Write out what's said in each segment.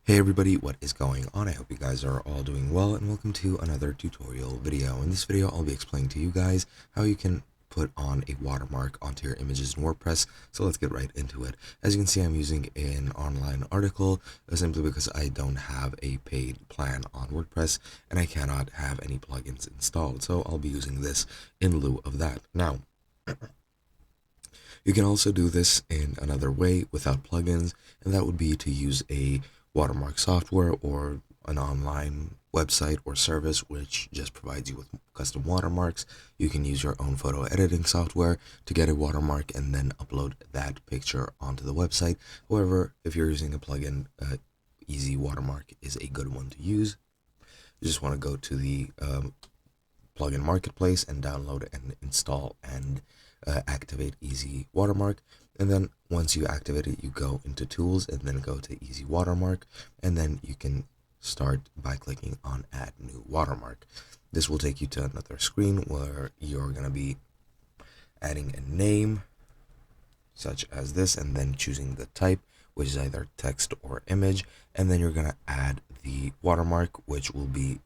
Hey everybody, what is going on? I hope you guys are all doing well, and welcome to another tutorial video. In this video, I'll be explaining to you guys how you can put on a watermark onto your images in WordPress. So let's get right into it. As you can see, I'm using an online article simply because I don't have a paid plan on WordPress and I cannot have any plugins installed. So I'll be using this in lieu of that. Now, you can also do this in another way without plugins, and that would be to use a watermark software or an online website or service which just provides you with custom watermarks. You can use your own photo editing software to get a watermark and then upload that picture onto the website. However, if you're using a plugin, Easy Watermark is a good one to use. You just want to go to the plugin marketplace and download and install and activate Easy Watermark. And then once you activate it, you go into tools and then go to Easy Watermark, and then you can start by clicking on add new watermark. This will take you to another screen where you're going to be adding a name such as this and then choosing the type, which is either text or image, and then you're going to add the watermark, which will be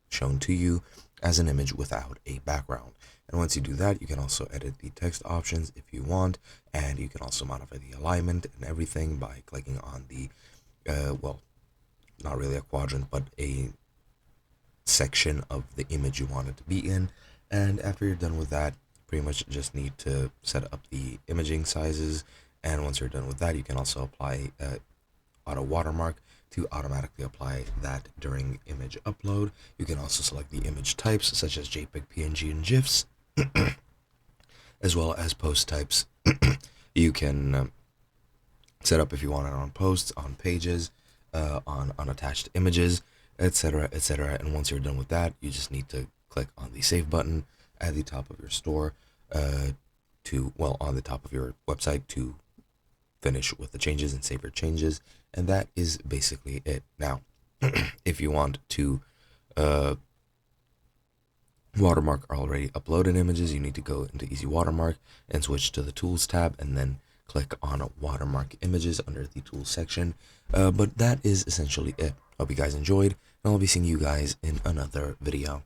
shown to you as an image without a background. And once you do that, you can also edit the text options if you want, and you can also modify the alignment and everything by clicking on the well, not really a quadrant, but a section of the image you want it to be in. And after you're done with that, pretty much just need to set up the imaging sizes. And once you're done with that, you can also apply auto watermark to automatically apply that during image upload. You can also select the image types such as JPEG, PNG, and GIFs, as well as post types. You can set up if you want it on posts, on pages, on unattached images, etc., etc. And once you're done with that, you just need to click on the save button at the top of your store on the top of your website to finish with the changes and save your changes. And that is basically it. Now, if you want to watermark already uploaded images, you need to go into Easy Watermark and switch to the Tools tab and then click on Watermark Images under the Tools section. But that is essentially it. Hope you guys enjoyed, and I'll be seeing you guys in another video.